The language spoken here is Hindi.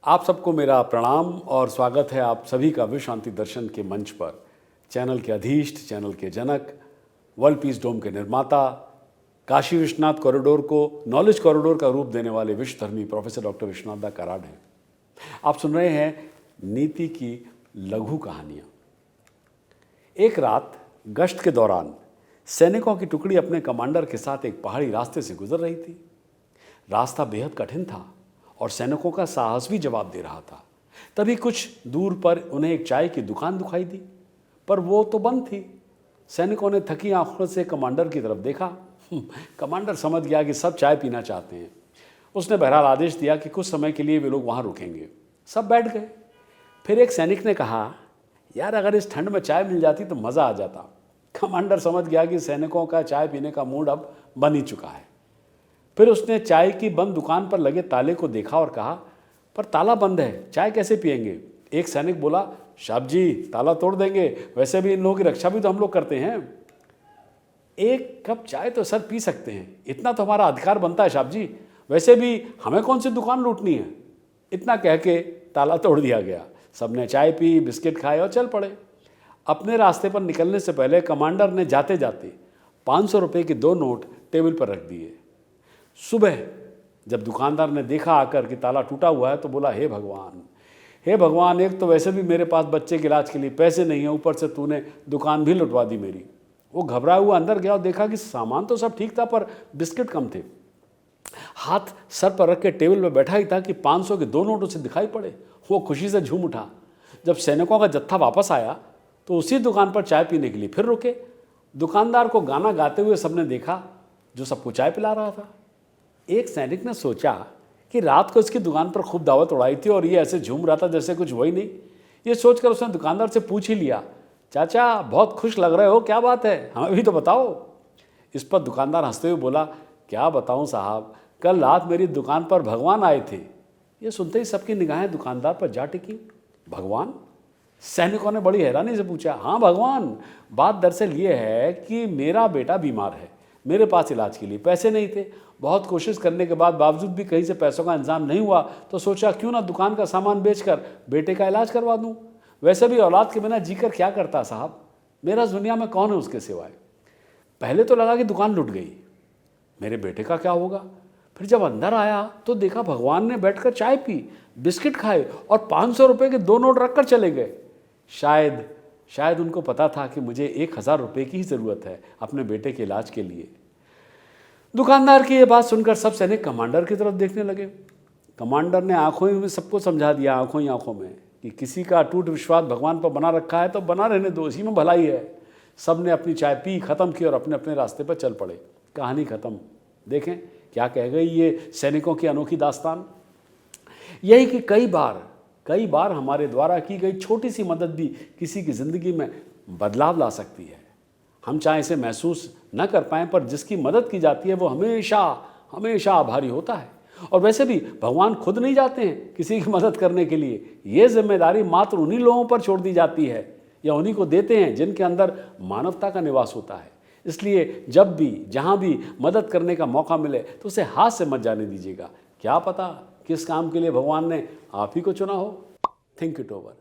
आप सबको मेरा प्रणाम और स्वागत है आप सभी का विश्व शांति दर्शन के मंच पर। चैनल के अधीष्ट, चैनल के जनक, वर्ल्ड पीस डोम के निर्माता, काशी विश्वनाथ कॉरिडोर को नॉलेज कॉरिडोर का रूप देने वाले विश्वधर्मी प्रोफेसर डॉक्टर विश्वनाथ दा कराड हैं। आप सुन रहे हैं नीति की लघु कहानियाँ। एक रात गश्त के दौरान सैनिकों की टुकड़ी अपने कमांडर के साथ एक पहाड़ी रास्ते से गुजर रही थी। रास्ता बेहद कठिन था और सैनिकों का साहस भी जवाब दे रहा था। तभी कुछ दूर पर उन्हें एक चाय की दुकान दिखाई दी, पर वो तो बंद थी। सैनिकों ने थकी आंखों से कमांडर की तरफ देखा। कमांडर समझ गया कि सब चाय पीना चाहते हैं। उसने बहरहाल आदेश दिया कि कुछ समय के लिए वे लोग वहाँ रुकेंगे। सब बैठ गए। फिर एक सैनिक ने कहा, यार अगर इस ठंड में चाय मिल जाती तो मज़ा आ जाता। कमांडर समझ गया कि सैनिकों का चाय पीने का मूड अब बन ही चुका है। फिर उसने चाय की बंद दुकान पर लगे ताले को देखा और कहा, पर ताला बंद है, चाय कैसे पिएंगे? एक सैनिक बोला, साहब जी ताला तोड़ देंगे, वैसे भी इन लोगों की रक्षा भी तो हम लोग करते हैं। एक कप चाय तो सर पी सकते हैं, इतना तो हमारा अधिकार बनता है साहब जी, वैसे भी हमें कौन सी दुकान लूटनी है। इतना कह के ताला तोड़ दिया गया। सबने चाय पी, बिस्किट खाए और चल पड़े। अपने रास्ते पर निकलने से पहले कमांडर ने जाते जाते 500 रुपये के 2 नोट टेबल पर रख दिए। सुबह जब दुकानदार ने देखा आकर कि ताला टूटा हुआ है तो बोला, हे भगवान, एक तो वैसे भी मेरे पास बच्चे के इलाज के लिए पैसे नहीं है, ऊपर से तूने दुकान भी लुटवा दी मेरी। वो घबराया हुआ अंदर गया और देखा कि सामान तो सब ठीक था पर बिस्किट कम थे। हाथ सर पर रख के टेबल पर बैठा ही था कि 500 के 2 नोट उसे दिखाई पड़े। वो खुशी से झूम उठा। जब सैनिकों का जत्था वापस आया तो उसी दुकान पर चाय पीने के लिए फिर रुके। दुकानदार को गाना गाते हुए सबने देखा, जो सबको चाय पिला रहा था। एक सैनिक ने सोचा कि रात को इसकी दुकान पर खूब दावत उड़ाई थी और ये ऐसे झूम रहा था जैसे कुछ वही नहीं। ये सोचकर उसने दुकानदार से पूछ ही लिया, चाचा बहुत खुश लग रहे हो, क्या बात है, हमें भी तो बताओ। इस पर दुकानदार हंसते हुए बोला, क्या बताऊं साहब, कल रात मेरी दुकान पर भगवान आए थे। ये सुनते ही सबकी निगाहें दुकानदार पर जा टिकी। भगवान? सैनिकों ने बड़ी हैरानी से पूछा। हाँ भगवान, बात दरअसल ये है कि मेरा बेटा बीमार है, मेरे पास इलाज के लिए पैसे नहीं थे। बहुत कोशिश करने के बाद बावजूद भी कहीं से पैसों का इंतजाम नहीं हुआ तो सोचा क्यों ना दुकान का सामान बेचकर बेटे का इलाज करवा दूं। वैसे भी औलाद के बिना जीकर क्या करता साहब, मेरा दुनिया में कौन है उसके सिवाय। पहले तो लगा कि दुकान लुट गई, मेरे बेटे का क्या होगा। फिर जब अंदर आया तो देखा भगवान ने बैठकर चाय पी, बिस्किट खाए और 500 रुपये के 2 नोट रखकर चले गए। शायद उनको पता था कि मुझे 1000 रुपये की ही ज़रूरत है अपने बेटे के इलाज के लिए। दुकानदार की ये बात सुनकर सब सैनिक कमांडर की तरफ देखने लगे। कमांडर ने आंखों में सबको समझा दिया, आंखों ही आंखों में, कि किसी का अटूट विश्वास भगवान पर बना रखा है तो बना रहने दो, इसी में भलाई है। सब ने अपनी चाय पी, ख़त्म की और अपने अपने रास्ते पर चल पड़े। कहानी ख़त्म। देखें क्या कह गई ये सैनिकों की अनोखी दास्तान। यही कि कई बार हमारे द्वारा की गई छोटी सी मदद भी किसी की ज़िंदगी में बदलाव ला सकती है। हम चाहे इसे महसूस न कर पाएं, पर जिसकी मदद की जाती है वो हमेशा आभारी होता है। और वैसे भी भगवान खुद नहीं जाते हैं किसी की मदद करने के लिए। ये जिम्मेदारी मात्र उन्हीं लोगों पर छोड़ दी जाती है या उन्हीं को देते हैं जिनके अंदर मानवता का निवास होता है। इसलिए जब भी जहाँ भी मदद करने का मौका मिले तो उसे हाथ से मत जाने दीजिएगा। क्या पता किस काम के लिए भगवान ने आप ही को चुना हो। Think it over.